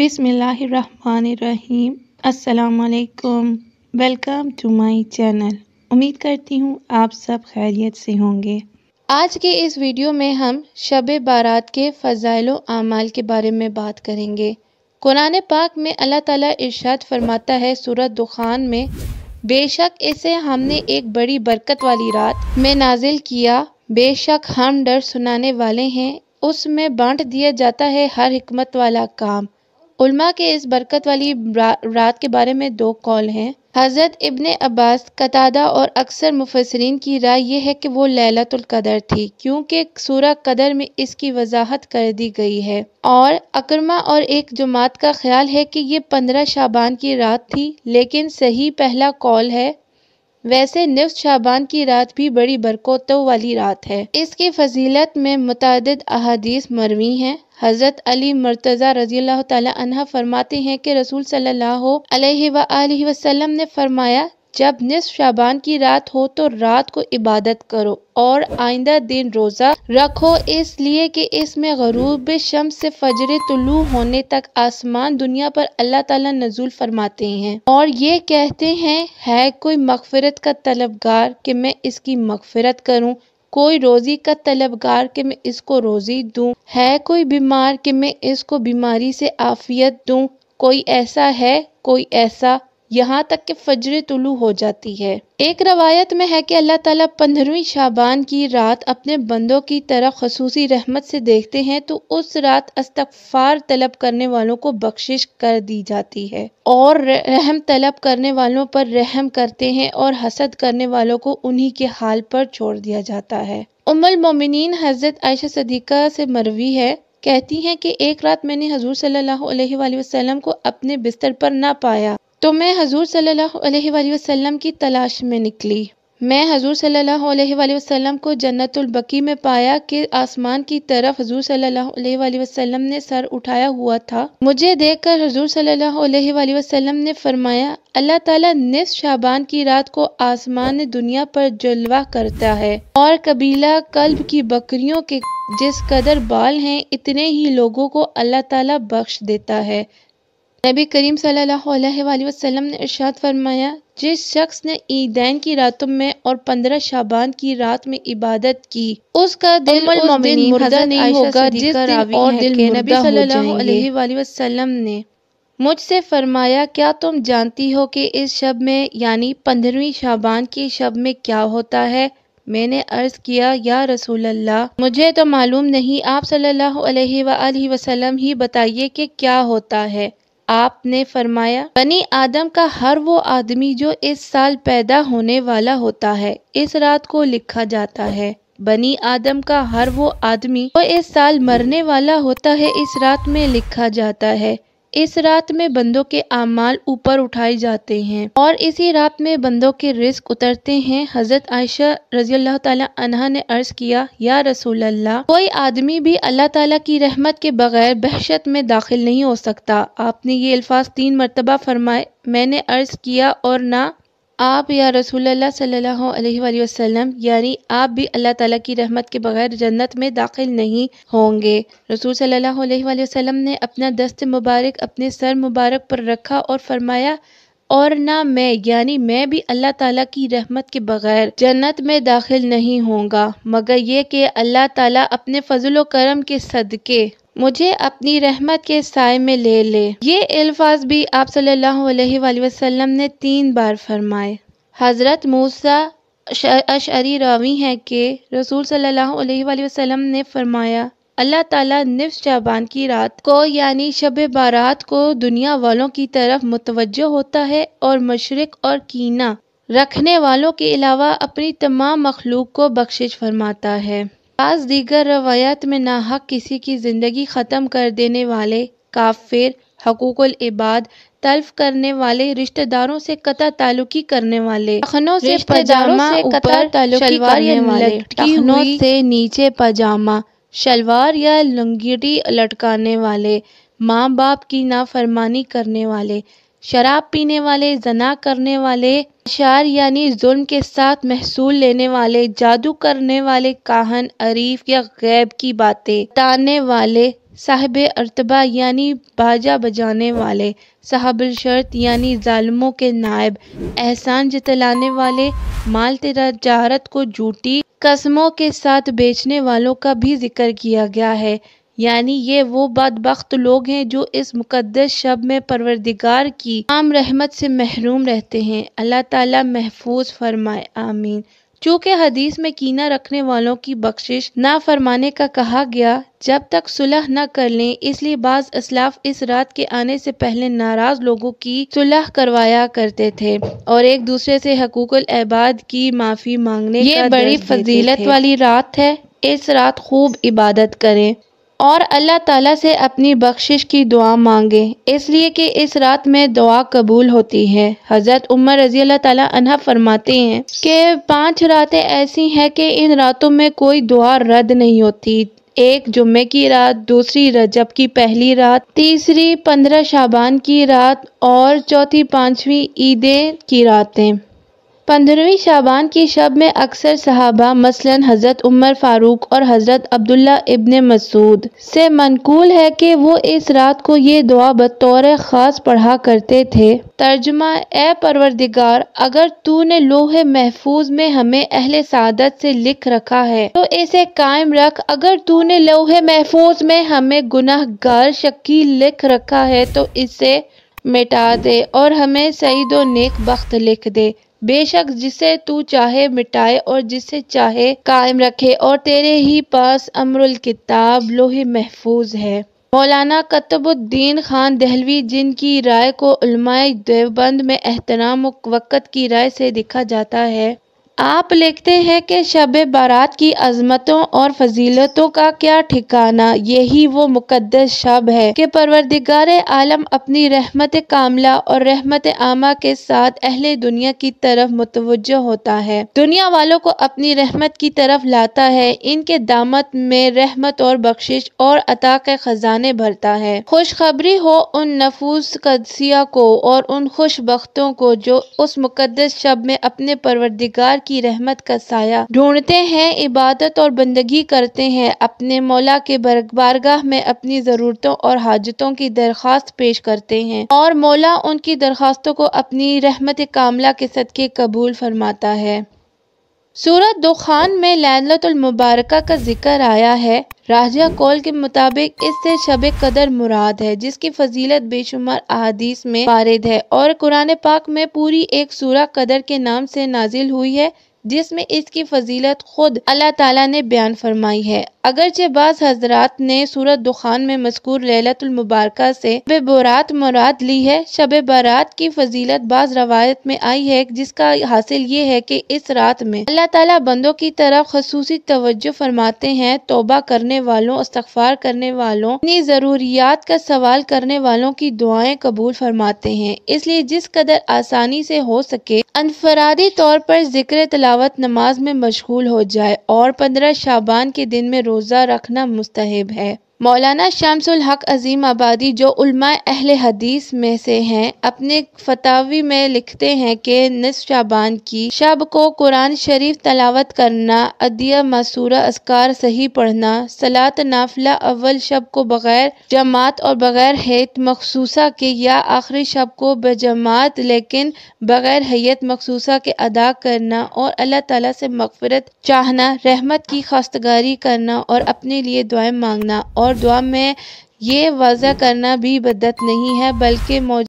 बिस्मिल्लाहिर्रहमानिर्रहीम। अस्सलाम वालेकुम। Welcome to my channel. उम्मीद करती हूँ आप सब खैरियत से होंगे। आज के इस वीडियो में हम शब बारात के फ़ज़ाइल व आमाल के बारे में बात करेंगे। कुरान पाक में अल्लाह ताला इरशाद फरमाता है सूरह दुखान में, बेशक इसे हमने एक बड़ी बरकत वाली रात में नाजिल किया, बेशक हम डर सुनाने वाले हैं। उसमें बांट दिया जाता है हर हिकमत वाला काम। उलमा के इस बरकत वाली रात के बारे में दो कौल हैं। हज़रत इब्ने अब्बास, कतादा और अक्सर मुफस्सिरीन की राय ये है कि वो लैलतुल क़द्र थी, क्योंकि सूरह क़द्र में इसकी वजाहत कर दी गई है। और अकरमा और एक जमात का ख्याल है कि ये 15 शाबान की रात थी, लेकिन सही पहला कौल है। वैसे निफ्स शाबान की रात भी बड़ी बरकतों वाली रात है। इसकी फजीलत में मुतअद्दिद अहादीस मरवी हैं। हज़रत अली मुर्तज़ा रज़ियल्लाहु ताला अन्हा फरमाते हैं कि रसूल सल्लल्लाहु अलैहि वसल्लम ने फरमाया, जब निस्फ शाबान की रात हो तो रात को इबादत करो और आइंदा दिन रोज़ा रखो, इसलिए कि इसमें ग़ुरूब शम्स से फजर तुलू होने तक आसमान दुनिया पर अल्लाह ताला नज़ूल फरमाते हैं और ये कहते हैं, है कोई मग़फ़िरत का तलबगार कि मैं इसकी मग़फ़िरत करूँ, कोई रोज़ी का तलबगार कि मैं इसको रोज़ी दूँ, है कोई बीमार कि मैं इसको बीमारी से आफ़ियत दूँ, कोई ऐसा है, कोई ऐसा, यहाँ तक कि फजर तुलू हो जाती है। एक रवायत में है कि अल्लाह ताला 15वीं शाबान की रात अपने बंदों की तरफ ख़ुसूसी रहमत से देखते हैं, तो उस रात इस्तग़फ़ार तलब करने वालों को बख्शिश कर दी जाती है और रहम तलब करने वालों पर रहम करते हैं और हसद करने वालों को उन्हीं के हाल पर छोड़ दिया जाता है। उम्मुल मोमिनीन हज़रत आयशा सिद्दीक़ा से मरवी है, कहती हैं कि एक रात मैंने हज़ूर सल्लल्लाहु अलैहि वसल्लम को अपने बिस्तर पर न पाया, तो मैं हज़ूर सल्लल्लाहु अलैहि वसल्लम की तलाश में निकली। मैं हज़ूर सल्लल्लाहु अलैहि वसल्लम को जन्नतुल बकी में पाया कि आसमान की तरफ हज़ूर सल्लल्लाहु अलैहि वसल्लम ने सर उठाया हुआ था। मुझे देखकर हज़ूर सल्लल्लाहु अलैहि वसल्लम ने फरमाया, अल्लाह ताला निस्फ शाबान की रात को आसमान दुनिया पर जलवा करता है और कबीला कल्ब की बकरियों के जिस कदर बाल हैं, इतने ही लोगों को अल्लाह ताला बख्श देता है। नबी करीम सल्लल्लाहु अलैहि वसल्लम ने इरशाद फरमाया, जिस शख्स ने ईदैन की रातों में और 15 शाबान की रात में इबादत की, उसका दिल उस दिन मुर्दा नहीं होगा जिस दिन और दिल मुर्दा हो जाएंगे। वसल्लम ने मुझसे फरमाया, क्या तुम जानती हो कि इस शब में यानी 15वीं शाबान की शब में क्या होता है? मैंने अर्ज किया, या रसूल अल्लाह, मुझे तो मालूम नहीं, आप सल्लल्लाहु अलैहि वसल्लम ही बताइए कि क्या होता है। आपने फरमाया, बनी आदम का हर वो आदमी जो इस साल पैदा होने वाला होता है, इस रात को लिखा जाता है। बनी आदम का हर वो आदमी जो इस साल मरने वाला होता है, इस रात में लिखा जाता है। इस रात में बंदों के आमाल ऊपर उठाए जाते हैं और इसी रात में बंदों के रिज़्क उतरते हैं। हज़रत आयशा रज़ियल्लाहु ताला अन्हा ने अर्ज किया, या रसूल अल्लाह, कोई आदमी भी अल्लाह ताला की रहमत के बगैर बहशत में दाखिल नहीं हो सकता। आपने ये अल्फाज 3 मरतबा फरमाए। मैंने अर्ज किया, और ना आप या रसूल अल्लाह सल्लल्लाहु अलैहि वसल्लम, यानी आप भी अल्लाह ताला की रहमत के बगैर जन्नत में दाखिल नहीं होंगे। रसूल सल्लल्लाहु अलैहि वसल्लम ने अपना दस्त मुबारक अपने सर मुबारक पर रखा और फरमाया, और ना मैं यानी मैं भी अल्लाह ताला की रहमत के बगैर जन्नत में दाखिल नहीं होऊंगा, मगर ये कि अल्लाह ताला अपने फजल व करम के सदके मुझे अपनी रहमत के साए में ले ले। ये अल्फाज भी आप सल्लल्लाहु अलैहि वसल्लम ने 3 बार फरमाए। हज़रत मूसा अशअरी रावी हैं कि रसूल सल्लल्लाहु अलैहि वसल्लम ने फरमाया, अल्लाह ताला निफ्स शाबान की रात को यानी शब बारात को दुनिया वालों की तरफ मुतवज्जो होता है और मशरिक और कीना रखने वालों के अलावा अपनी तमाम मखलूक को बख्शिश फरमाता है। बाज़ दीगर रवायात में नाहक किसी की ज़िंदगी ख़त्म कर देने वाले, काफिर, हकूकुल इबाद तल्फ करने वाले, रिश्तेदारों से कता ताल्लुकी करने वाले, टखनों से पजामा ऊपर शलवार या टखनों से नीचे पजामा, शलवार या लुंगी लटकाने वाले, माँ बाप की नाफरमानी करने वाले, शराब पीने वाले, जना करने वाले, शार यानी जुल्म के साथ महसूल लेने वाले, जादू करने वाले, काहन, अरीफ या गैब की बातें बताने वाले, صاحب ارتبہ یعنی باجا بجانے والے، صاحب الشرط یعنی ظالموں کے نائب، احسان جتلانے والے، مال تجارت کو جھوٹی قسموں کے ساتھ بیچنے والوں کا بھی ذکر کیا گیا ہے، یعنی یہ وہ بدبخت لوگ ہیں جو اس مقدس شب میں پروردگار کی عام رحمت سے محروم رہتے ہیں۔ اللہ تعالیٰ محفوظ فرمائے، آمین۔ چونکہ حدیث میں کینہ رکھنے والوں کی بخشش نہ فرمانے کا کہا گیا جب تک صلح نہ کر لیں، اس لیے بعض اسلاف اس رات کے آنے سے پہلے ناراض لوگوں کی صلح کروایا کرتے تھے اور ایک دوسرے سے حقوق العباد کی معافی مانگنے کا درس دیتے تھے۔ یہ بڑی فضیلت والی رات ہے، اس رات خوب عبادت کریں اور اللہ تعالیٰ سے اپنی بخشش کی دعا مانگیں، اس لیے کہ اس رات میں دعا قبول ہوتی ہے۔ حضرت عمر رضی اللہ تعالیٰ عنہ فرماتے ہیں کہ 5 راتیں ایسی ہیں کہ ان راتوں میں کوئی دعا رد نہیں ہوتی۔ ایک جمعے کی رات، دوسری رجب کی پہلی رات، تیسری 15 شعبان کی رات اور چوتھی 5ویں عیدیں کی راتیں۔ 15ویں شعبان کی شب میں اکثر صحابہ مثلاً حضرت عمر فاروق اور حضرت عبداللہ ابن مسعود سے منقول ہے کہ وہ اس رات کو یہ دعا بطور خاص پڑھا کرتے تھے۔ ترجمہ: اے پروردگار، اگر تو نے لوح محفوظ میں ہمیں اہل سعادت سے لکھ رکھا ہے تو اسے قائم رکھ، اگر تو نے لوح محفوظ میں ہمیں گناہ گار شقی لکھ رکھا ہے تو اسے مٹا دے اور ہمیں سعید و نیک بخت لکھ دے۔ بے شک جسے تو چاہے مٹائے اور جسے چاہے قائم رکھے، اور تیرے ہی پاس امر الکتاب لوح محفوظ ہے۔ مولانا قطب الدین خان دہلوی، جن کی رائے کو علماء دیوبند میں احترام و وقت کی رائے سے دیکھا جاتا ہے، آپ لکھتے ہیں کہ شب بارات کی عظمتوں اور فضیلتوں کا کیا ٹھکانہ۔ یہی وہ مقدس شب ہے کہ پروردگار عالم اپنی رحمت کاملہ اور رحمت عامہ کے ساتھ اہل دنیا کی طرف متوجہ ہوتا ہے، دنیا والوں کو اپنی رحمت کی طرف لاتا ہے، ان کے دامت میں رحمت اور بخشش اور عطا کے خزانے بھرتا ہے۔ خوشخبری ہو ان نفوس قدسیہ کو اور ان خوش بختوں کو جو اس مقدس شب میں اپنے پروردگار کی رحمت کا سایہ ڈھونڈتے ہیں، عبادت اور بندگی کرتے ہیں، اپنے مولا کے بارگاہ میں اپنی ضرورتوں اور حاجتوں کی درخواست پیش کرتے ہیں اور مولا ان کی درخواستوں کو اپنی رحمت کاملہ کے صدقے قبول فرماتا ہے۔ سورۃ دخان میں لیلۃ المبارکہ کا ذکر آیا ہے۔ راجہ قول کے مطابق اس سے شب قدر مراد ہے، جس کی فضیلت بے شمار احادیث میں وارد ہے اور قرآن پاک میں پوری ایک سورہ قدر کے نام سے نازل ہوئی ہے، جس میں اس کی فضیلت خود اللہ تعالیٰ نے بیان فرمائی ہے۔ اگرچہ بعض حضرات نے سورۃ دخان میں مذکور لیلۃ المبارکہ سے شب برات مراد لی ہے۔ شب برات کی فضیلت بعض روایت میں آئی ہے، جس کا حاصل یہ ہے کہ اس رات میں اللہ تعالیٰ بندوں کی طرف خصوصی توجہ فرماتے ہیں، توبہ کرنے والوں، استغفار کرنے والوں، اپنی ضروریات کا سوال کرنے والوں کی دعائیں قبول فرماتے ہیں۔ اس لیے جس قدر آسانی سے ہو سکے انفرادی طور پر ذکر تلاوت نماز میں مشغول ہو جائے اور 15 شعبان کے دن میں روزہ رکھنا مستحب ہے۔ مولانا شمس الحق عظیم آبادی، جو علماء اہل حدیث میں سے ہیں، اپنے فتاوی میں لکھتے ہیں کہ نصف شعبان کی شب کو قرآن شریف تلاوت کرنا، ادعیہ مأثورہ، اذکار صحیح پڑھنا، صلاۃ نافلہ اول شب کو بغیر جماعت اور بغیر ہیئت مخصوصہ کے یا آخری شب کو بجماعت لیکن بغیر ہیئت مخصوصہ کے ادا کرنا اور اللہ تعالیٰ سے مغفرت چاہنا، رحمت کی خواستگاری کرنا اور اپنے لیے دعائیں مانگنا، اور دعا میں یہ واضح کرنا بھی بدعت نہیں ہے بلکہ